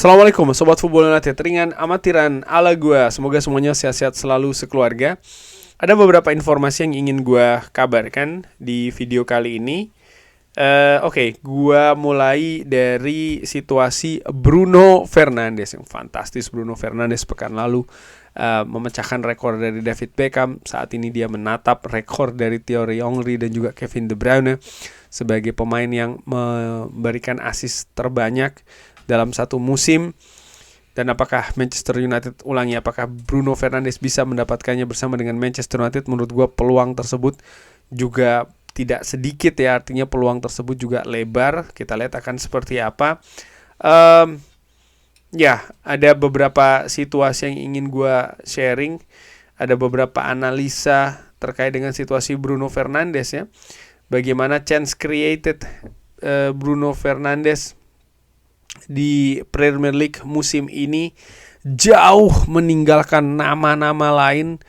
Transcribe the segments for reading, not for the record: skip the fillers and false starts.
Assalamualaikum Sobat Football United, ringan amatiran ala gue. Semoga semuanya sehat-sehat selalu sekeluarga. Ada beberapa informasi yang ingin gue kabarkan di video kali ini. Gue mulai dari situasi Bruno Fernandes. Yang fantastis, Bruno Fernandes pekan lalu memecahkan rekor dari David Beckham. Saat ini dia menatap rekor dari Thierry Henry dan juga Kevin De Bruyne sebagai pemain yang memberikan assist terbanyak dalam satu musim. Dan apakah Manchester United, apakah Bruno Fernandes bisa mendapatkannya bersama dengan Manchester United? Menurut gue peluang tersebut juga tidak sedikit ya, artinya peluang tersebut juga lebar. Kita lihat akan seperti apa. Ada beberapa situasi yang ingin gue sharing. Ada beberapa analisa terkait dengan situasi Bruno Fernandes ya. Bagaimana chance created Bruno Fernandes di Premier League musim ini jauh meninggalkan nama-nama lain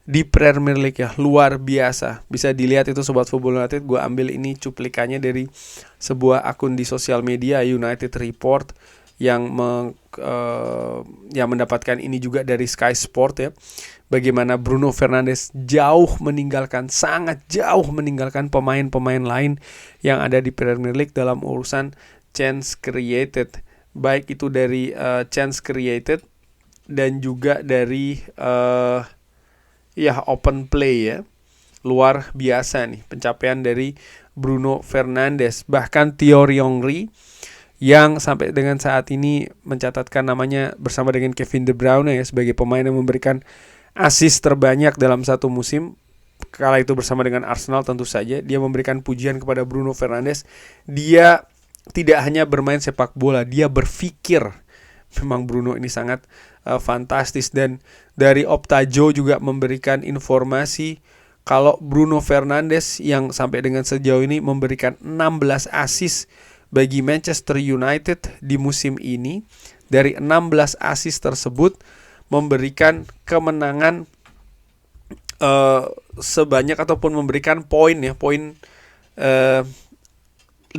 di Premier League ya, luar biasa. Bisa dilihat itu Sobat Football United, gue ambil ini cuplikannya dari sebuah akun di sosial media, United Report, yang mendapatkan ini juga dari Sky Sport ya. Bagaimana Bruno Fernandes sangat jauh meninggalkan pemain-pemain lain yang ada di Premier League dalam urusan chance created, baik itu dari chance created dan juga dari open play ya. Luar biasa nih pencapaian dari Bruno Fernandes. Bahkan Thierry Henry yang sampai dengan saat ini mencatatkan namanya bersama dengan Kevin De Bruyne ya, sebagai pemain yang memberikan assist terbanyak dalam satu musim. Kala itu bersama dengan Arsenal tentu saja. Dia memberikan pujian kepada Bruno Fernandes. Dia tidak hanya bermain sepak bola, dia berpikir. Memang Bruno ini sangat fantastis. Dan dari Optajo juga memberikan informasi kalau Bruno Fernandes yang sampai dengan sejauh ini memberikan 16 assist bagi Manchester United di musim ini. Dari 16 assist tersebut memberikan kemenangan sebanyak ataupun memberikan poin 18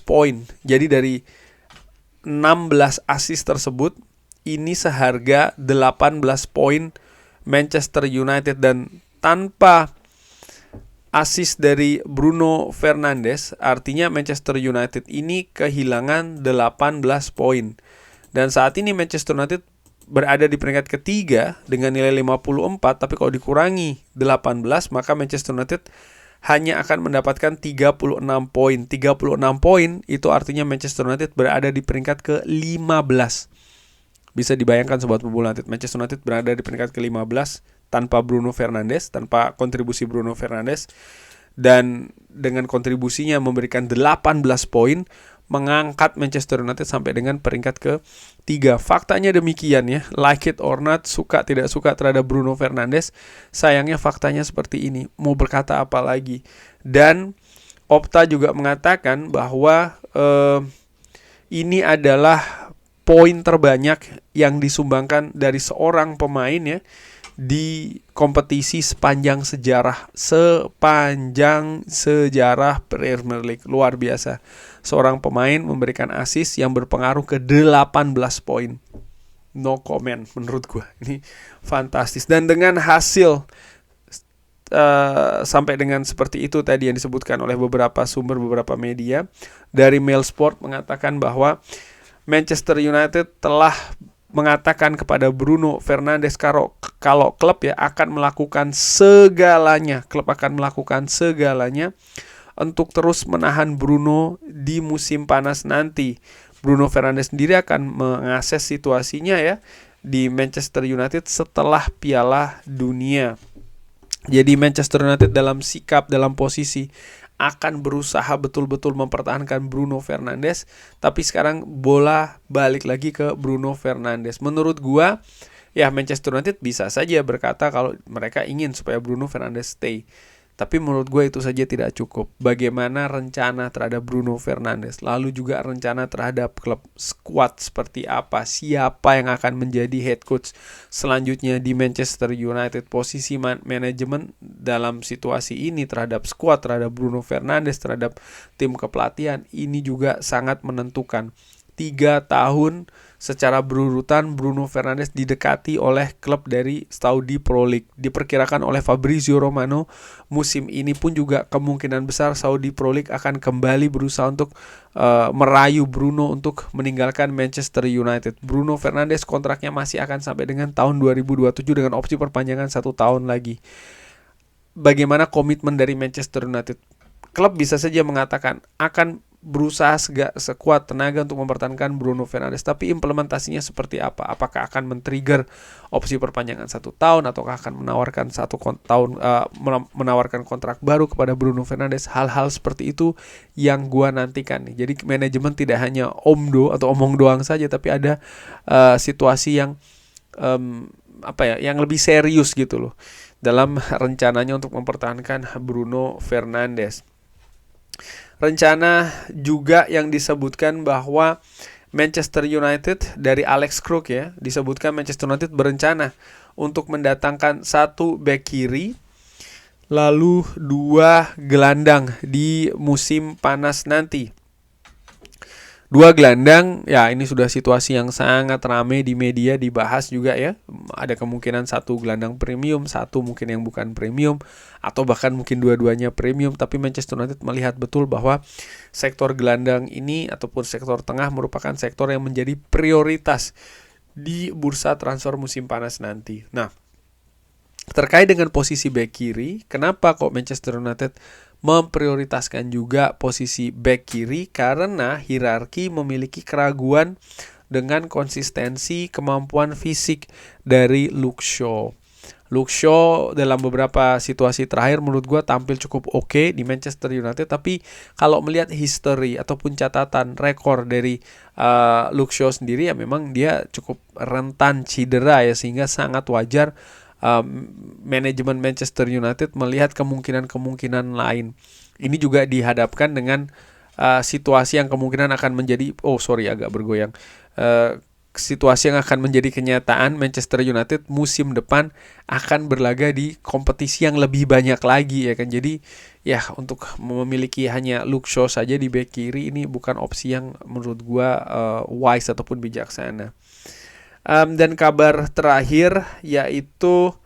poin. Jadi dari 16 assist tersebut ini seharga 18 poin Manchester United. Dan tanpa assist dari Bruno Fernandes, artinya Manchester United ini kehilangan 18 poin. Dan saat ini Manchester United berada di peringkat ketiga dengan nilai 54, tapi kalau dikurangi 18 maka Manchester United hanya akan mendapatkan 36 poin. 36 poin itu artinya Manchester United berada di peringkat ke-15. Bisa dibayangkan Sobat Football United, Manchester United berada di peringkat ke-15 tanpa Bruno Fernandes, tanpa kontribusi Bruno Fernandes. Dan dengan kontribusinya memberikan 18 poin, mengangkat Manchester United sampai dengan peringkat ke-3. Faktanya demikian ya, like it or not, suka tidak suka terhadap Bruno Fernandes. Sayangnya faktanya seperti ini, mau berkata apa lagi. Dan Opta juga mengatakan bahwa ini adalah poin terbanyak yang disumbangkan dari seorang pemain ya di kompetisi sepanjang sejarah Premier League. Luar biasa. Seorang pemain memberikan assist yang berpengaruh ke 18 poin. No comment menurut gue. Ini fantastis. Dan dengan hasil sampai dengan seperti itu tadi yang disebutkan oleh beberapa sumber, beberapa media, dari Mail Sport mengatakan bahwa Manchester United telah mengatakan kepada Bruno Fernandes kalau klub ya akan melakukan segalanya. Klub akan melakukan segalanya untuk terus menahan Bruno di musim panas nanti. Bruno Fernandes sendiri akan mengakses situasinya ya di Manchester United setelah Piala Dunia. Jadi Manchester United dalam posisi akan berusaha betul-betul mempertahankan Bruno Fernandes, tapi sekarang bola balik lagi ke Bruno Fernandes. Menurut gua ya Manchester United bisa saja berkata kalau mereka ingin supaya Bruno Fernandes stay. Tapi menurut gue itu saja tidak cukup. Bagaimana rencana terhadap Bruno Fernandes, lalu juga rencana terhadap klub, squad seperti apa, siapa yang akan menjadi head coach selanjutnya di Manchester United, posisi manajemen dalam situasi ini terhadap squad, terhadap Bruno Fernandes, terhadap tim kepelatihan, ini juga sangat menentukan. 3 tahun secara berurutan Bruno Fernandes didekati oleh klub dari Saudi Pro League. Diperkirakan oleh Fabrizio Romano, musim ini pun juga kemungkinan besar Saudi Pro League akan kembali berusaha untuk merayu Bruno untuk meninggalkan Manchester United. Bruno Fernandes kontraknya masih akan sampai dengan tahun 2027 dengan opsi perpanjangan 1 tahun lagi. Bagaimana komitmen dari Manchester United? Klub bisa saja mengatakan akan berusaha sekuat tenaga untuk mempertahankan Bruno Fernandes, tapi implementasinya seperti apa? Apakah akan men-trigger opsi perpanjangan 1 tahun ataukah akan menawarkan menawarkan kontrak baru kepada Bruno Fernandes? Hal-hal seperti itu yang gua nantikan nih. Jadi manajemen tidak hanya omong doang saja, tapi ada situasi yang yang lebih serius gitu loh dalam rencananya untuk mempertahankan Bruno Fernandes. Rencana juga yang disebutkan bahwa Manchester United dari Alex Kruk ya, disebutkan Manchester United berencana untuk mendatangkan 1 bek kiri lalu 2 gelandang di musim panas nanti. 2 gelandang, ya ini sudah situasi yang sangat ramai di media dibahas juga ya. Ada kemungkinan 1 gelandang premium, 1 mungkin yang bukan premium, atau bahkan mungkin dua-duanya premium. Tapi Manchester United melihat betul bahwa sektor gelandang ini ataupun sektor tengah merupakan sektor yang menjadi prioritas di bursa transfer musim panas nanti. Nah, terkait dengan posisi bek kiri, kenapa kok Manchester United memprioritaskan juga posisi bek kiri? Karena hierarki memiliki keraguan dengan konsistensi kemampuan fisik dari Luke Shaw. Luke Shaw dalam beberapa situasi terakhir menurut gue tampil cukup oke di Manchester United, tapi kalau melihat history ataupun catatan rekor dari Luke Shaw sendiri ya memang dia cukup rentan cedera ya, sehingga sangat wajar manajemen Manchester United melihat kemungkinan-kemungkinan lain. Ini juga dihadapkan dengan situasi yang kemungkinan akan menjadi situasi yang akan menjadi kenyataan. Manchester United musim depan akan berlaga di kompetisi yang lebih banyak lagi ya kan. Jadi ya untuk memiliki hanya Luke Shaw saja di bek kiri ini bukan opsi yang menurut gua wise ataupun bijaksana. Dan kabar terakhir yaitu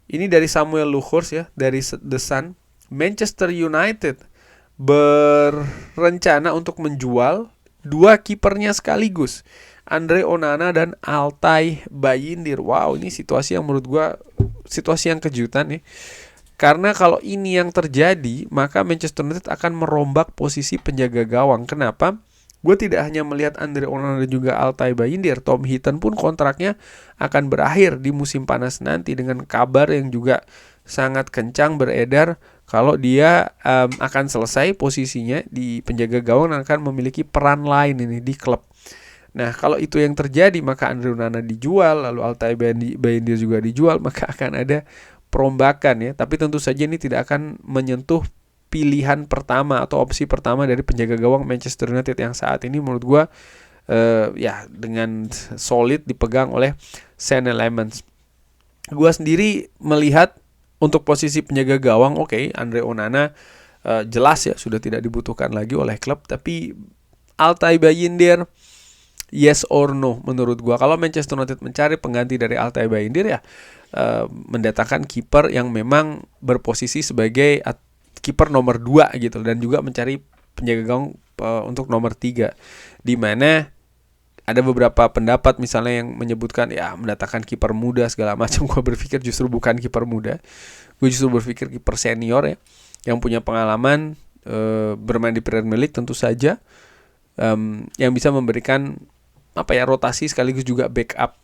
ini dari Samuel Luhrs ya, dari The Sun. Manchester United berencana untuk menjual 2 kipernya sekaligus, Andre Onana dan Altay Bayindir. Wow, ini situasi yang menurut gua situasi yang kejutan ya. Karena kalau ini yang terjadi, maka Manchester United akan merombak posisi penjaga gawang. Kenapa? Gue tidak hanya melihat Andre Onana dan juga Altay Bayindir, Tom Heaton pun kontraknya akan berakhir di musim panas nanti, dengan kabar yang juga sangat kencang beredar kalau dia akan selesai posisinya di penjaga gawang dan akan memiliki peran lain ini di klub. Nah, kalau itu yang terjadi maka Andre Onana dijual, lalu Altay Bayindir juga dijual, maka akan ada perombakan ya. Tapi tentu saja ini tidak akan menyentuh pilihan pertama atau opsi pertama dari penjaga gawang Manchester United yang saat ini menurut gue dengan solid dipegang oleh Senne Lammens. Gue sendiri melihat untuk posisi penjaga gawang, Andre Onana jelas ya sudah tidak dibutuhkan lagi oleh klub, tapi Altay Bayindir yes or no menurut gue. Kalau Manchester United mencari pengganti dari Altay Bayindir ya mendatangkan kiper yang memang berposisi sebagai kiper nomor 2 gitu, dan juga mencari penjaga gawang untuk nomor 3, di mana ada beberapa pendapat misalnya yang menyebutkan ya mendatangkan kiper muda segala macam. Gue berpikir justru bukan kiper muda, gue justru berpikir kiper senior ya, yang punya pengalaman bermain di Premier League tentu saja, yang bisa memberikan rotasi sekaligus juga backup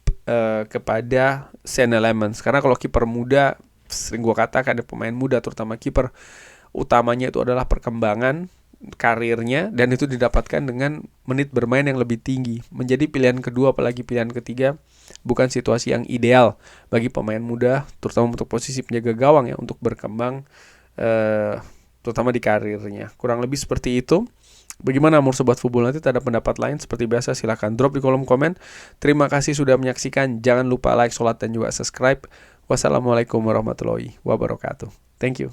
kepada Senne Lammens. Karena kalau kiper muda, sering gue katakan ada pemain muda terutama kiper, utamanya itu adalah perkembangan karirnya, dan itu didapatkan dengan menit bermain yang lebih tinggi. Menjadi pilihan kedua apalagi pilihan ketiga bukan situasi yang ideal bagi pemain muda, terutama untuk posisi penjaga gawang ya, untuk berkembang terutama di karirnya. Kurang lebih seperti itu. Bagaimana menurut Sobat Football United? Ada pendapat lain? Seperti biasa silahkan drop di kolom komen. Terima kasih sudah menyaksikan. Jangan lupa like, sholat, dan juga subscribe. Wassalamualaikum warahmatullahi wabarakatuh. Thank you.